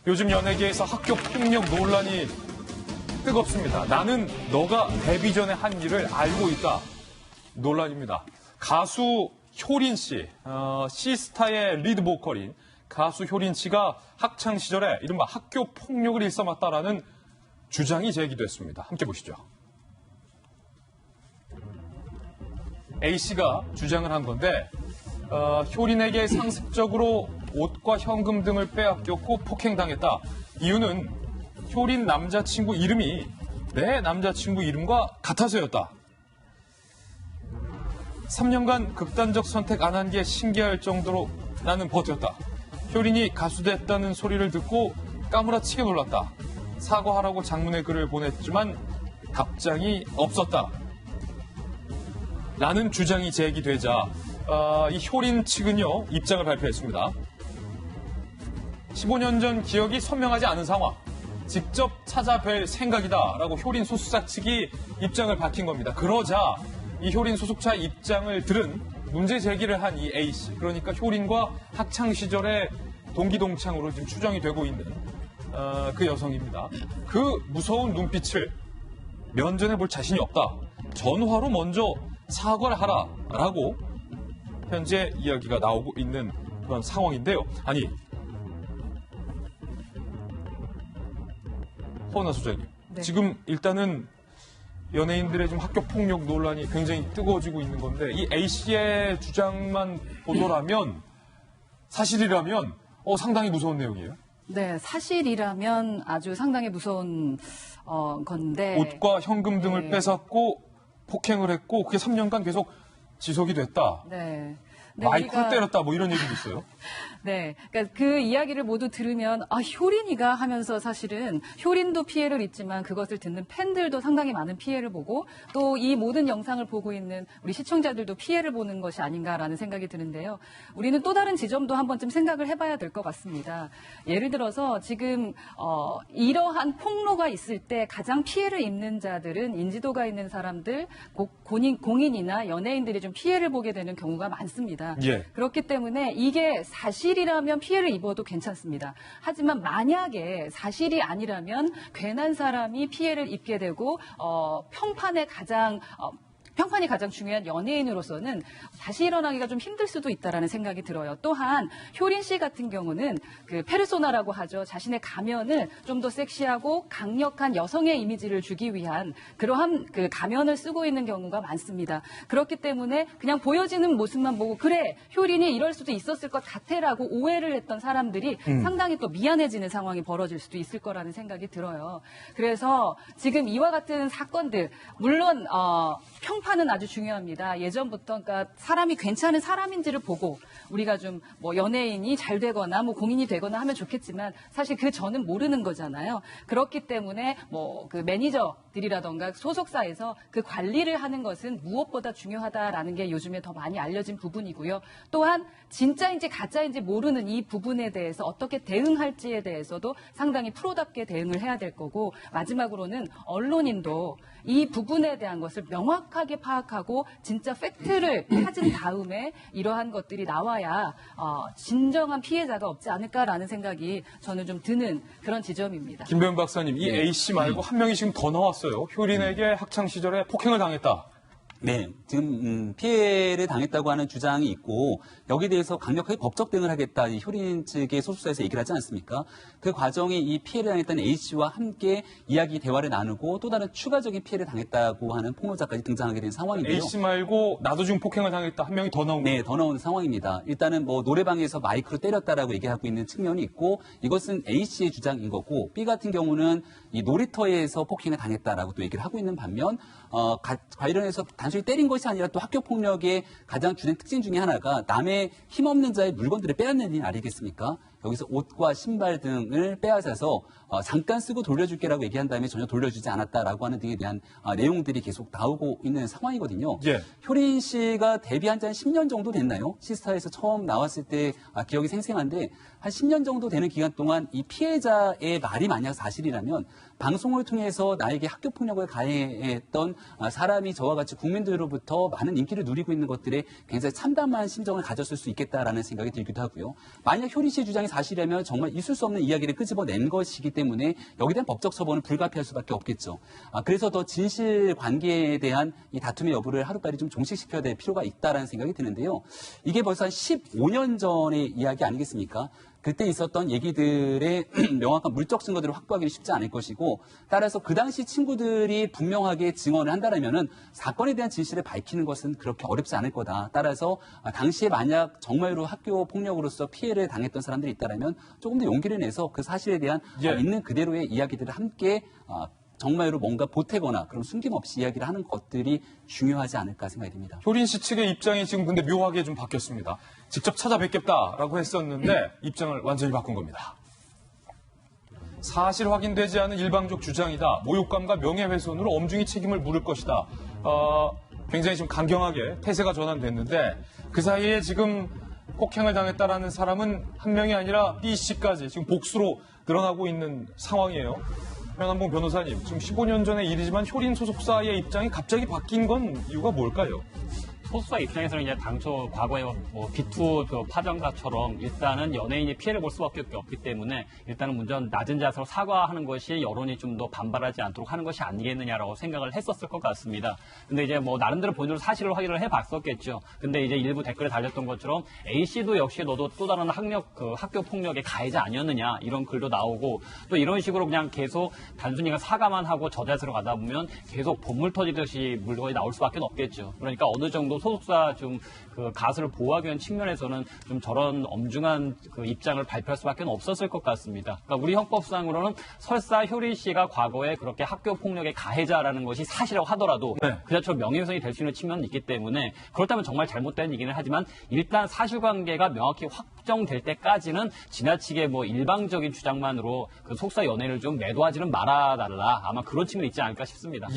요즘 연예계에서 학교 폭력 논란이 뜨겁습니다. 나는 너가 데뷔 전에 한 일을 알고 있다. 논란입니다. 가수 효린 씨, 시스타의 리드 보컬인 가수 효린 씨가 학창 시절에 이른바 학교 폭력을 일삼았다라는 주장이 제기됐습니다. 함께 보시죠. A 씨가 주장을 한 건데 효린에게 상습적으로 옷과 현금 등을 빼앗겼고 폭행당했다. 이유는 효린 남자친구 이름이 내 남자친구 이름과 같아서였다. 3년간 극단적 선택 안 한 게 신기할 정도로 나는 버텼다. 효린이 가수 됐다는 소리를 듣고 까무라치게 놀랐다. 사과하라고 장문의 글을 보냈지만 답장이 없었다. 라는 주장이 제기되자 이 효린 측은요 입장을 발표했습니다. 15년 전 기억이 선명하지 않은 상황. 직접 찾아뵐 생각이다라고 효린 소속사 측이 입장을 밝힌 겁니다. 그러자 이 효린 소속사 입장을 들은 문제 제기를 한 이 A씨, 그러니까 효린과 학창 시절의 동기동창으로 지금 추정이 되고 있는 그 여성입니다. 그 무서운 눈빛을 면전해 볼 자신이 없다. 전화로 먼저 사과를 하라라고 현재 이야기가 나오고 있는 그런 상황인데요. 아니, 허은하 소장님, 네. 지금 일단은 연예인들의 좀 학교 폭력 논란이 굉장히 뜨거워지고 있는 건데 이 A 씨의 주장만 보도라면 사실이라면 상당히 무서운 내용이에요. 네, 사실이라면 아주 상당히 무서운 건데 옷과 현금 등을 네. 뺏었고 폭행을 했고 그게 3년간 계속 지속이 됐다. 네. 마이크로 때렸다 뭐 이런 얘기도 있어요. 네, 그러니까 그 이야기를 모두 들으면 효린이가 하면서 사실은 효린도 피해를 입지만 그것을 듣는 팬들도 상당히 많은 피해를 보고 또 이 모든 영상을 보고 있는 우리 시청자들도 피해를 보는 것이 아닌가라는 생각이 드는데요. 우리는 또 다른 지점도 한 번쯤 생각을 해봐야 될 것 같습니다. 예를 들어서 지금 이러한 폭로가 있을 때 가장 피해를 입는 자들은 인지도가 있는 사람들, 공인이나 연예인들이 좀 피해를 보게 되는 경우가 많습니다. 예. 그렇기 때문에 이게 사실이라면 피해를 입어도 괜찮습니다. 하지만 만약에 사실이 아니라면 괜한 사람이 피해를 입게 되고 평판이 가장 중요한 연예인으로서는 다시 일어나기가 좀 힘들 수도 있다라는 생각이 들어요. 또한 효린 씨 같은 경우는 그 페르소나라고 하죠. 자신의 가면을 좀 더 섹시하고 강력한 여성의 이미지를 주기 위한 그러한 그 가면을 쓰고 있는 경우가 많습니다. 그렇기 때문에 그냥 보여지는 모습만 보고 그래 효린이 이럴 수도 있었을 것 같아라고 오해를 했던 사람들이 상당히 또 미안해지는 상황이 벌어질 수도 있을 거라는 생각이 들어요. 그래서 지금 이와 같은 사건들 물론 평판은 아주 중요합니다. 예전부터 그러니까 사람이 괜찮은 사람인지를 보고 우리가 좀 뭐 연예인이 잘 되거나 뭐 공인이 되거나 하면 좋겠지만 사실 그 전은 모르는 거잖아요. 그렇기 때문에 뭐 그 매니저들이라던가 소속사에서 그 관리를 하는 것은 무엇보다 중요하다라는 게 요즘에 더 많이 알려진 부분이고요. 또한 진짜인지 가짜인지 모르는 이 부분에 대해서 어떻게 대응할지에 대해서도 상당히 프로답게 대응을 해야 될 거고 마지막으로는 언론인도 이 부분에 대한 것을 명확하게 파악하고 진짜 팩트를 찾은 다음에 이러한 것들이 나와야 진정한 피해자가 없지 않을까라는 생각이 저는 좀 드는 그런 지점입니다. 김배영 박사님, 이 A 씨 말고 한 명이 지금 더 나왔어요. 효린에게 학창 시절에 폭행을 당했다. 네, 지금 피해를 당했다고 하는 주장이 있고 여기에 대해서 강력하게 법적 대응을 하겠다 이 효린 측의 소속사에서 얘기를 하지 않습니까? 그 과정이 이 피해를 당했다는 A씨와 함께 이야기 대화를 나누고 또 다른 추가적인 피해를 당했다고 하는 폭로자까지 등장하게 된 상황인데요. A씨 말고 나도 지금 폭행을 당했다 한 명이 더 나온 거예요. 네, 더 나오는 상황입니다. 일단은 뭐 노래방에서 마이크로 때렸다라고 얘기하고 있는 측면이 있고 이것은 A씨의 주장인 거고 B 같은 경우는 이 놀이터에서 폭행을 당했다라고 또 얘기를 하고 있는 반면 관련해서 단순히 때린 것이 아니라 또 학교 폭력의 가장 주된 특징 중에 하나가 남의 힘없는 자의 물건들을 빼앗는 일 아니겠습니까? 여기서 옷과 신발 등을 빼앗아서 잠깐 쓰고 돌려줄게라고 얘기한 다음에 전혀 돌려주지 않았다라고 하는 등에 대한 내용들이 계속 나오고 있는 상황이거든요. 예. 효린 씨가 데뷔한 지 한 10년 정도 됐나요? 시스타에서 처음 나왔을 때 기억이 생생한데 한 10년 정도 되는 기간 동안 이 피해자의 말이 만약 사실이라면 방송을 통해서 나에게 학교 폭력을 가해했던 사람이 저와 같이 국민들로부터 많은 인기를 누리고 있는 것들에 굉장히 참담한 심정을 가졌을 수 있겠다라는 생각이 들기도 하고요. 만약 효린 씨의 주장이 사실이라면 정말 있을 수 없는 이야기를 끄집어낸 것이기 때문에 여기에 대한 법적 처벌은 불가피할 수밖에 없겠죠. 그래서 더 진실 관계에 대한 이 다툼의 여부를 하루빨리 좀 종식시켜야 될 필요가 있다라는 생각이 드는데요. 이게 벌써 한 15년 전의 이야기 아니겠습니까? 그때 있었던 얘기들의 명확한 물적 증거들을 확보하기는 쉽지 않을 것이고, 따라서 그 당시 친구들이 분명하게 증언을 한다면은 사건에 대한 진실을 밝히는 것은 그렇게 어렵지 않을 거다. 따라서 당시에 만약 정말로 학교 폭력으로서 피해를 당했던 사람들이 있다면 조금 더 용기를 내서 그 사실에 대한 있는 그대로의 이야기들을 함께 정말로 뭔가 보태거나 그럼 숨김없이 이야기를 하는 것들이 중요하지 않을까 생각이 듭니다. 효린 씨 측의 입장이 지금 근데 묘하게 좀 바뀌었습니다. 직접 찾아뵙겠다라고 했었는데 입장을 완전히 바꾼 겁니다. 사실 확인되지 않은 일방적 주장이다. 모욕감과 명예훼손으로 엄중히 책임을 물을 것이다. 굉장히 지금 강경하게 태세가 전환됐는데 그 사이에 지금 폭행을 당했다라는 사람은 한 명이 아니라 B 씨까지 지금 복수로 늘어나고 있는 상황이에요. 현한봉 변호사님, 지금 15년 전의 일이지만 효린 소속사의 입장이 갑자기 바뀐 건 이유가 뭘까요? 소속사 입장에서는 이제 당초 과거에 뭐 비투 그 파정사처럼 일단은 연예인이 피해를 볼 수밖에 없기 때문에 일단은 먼저 낮은 자세로 사과하는 것이 여론이 좀 더 반발하지 않도록 하는 것이 아니겠느냐라고 생각을 했었을 것 같습니다. 근데 이제 뭐 나름대로 본인으로 사실을 확인을 해봤었겠죠. 근데 이제 일부 댓글에 달렸던 것처럼 A 씨도 역시 너도 또 다른 학교 폭력의 가해자 아니었느냐 이런 글도 나오고 또 이런 식으로 그냥 계속 단순히 사과만 하고 저자세로 가다 보면 계속 본물 터지듯이 물건이 나올 수밖에 없겠죠. 그러니까 어느 정도 소속사 좀 그 가수를 보호하기 위한 측면에서는 좀 저런 엄중한 그 입장을 발표할 수밖에 없었을 것 같습니다. 그러니까 우리 형법상으로는 설사 효린 씨가 과거에 그렇게 학교 폭력의 가해자라는 것이 사실이라고 하더라도 그 자체로 명예훼손이 될 수 있는 측면은 있기 때문에 그렇다면 정말 잘못된 얘기는 하지만 일단 사실관계가 명확히 확정될 때까지는 지나치게 뭐 일방적인 주장만으로 그 속사 연예를 좀 매도하지는 말아달라 아마 그런 측면이 있지 않을까 싶습니다. 예.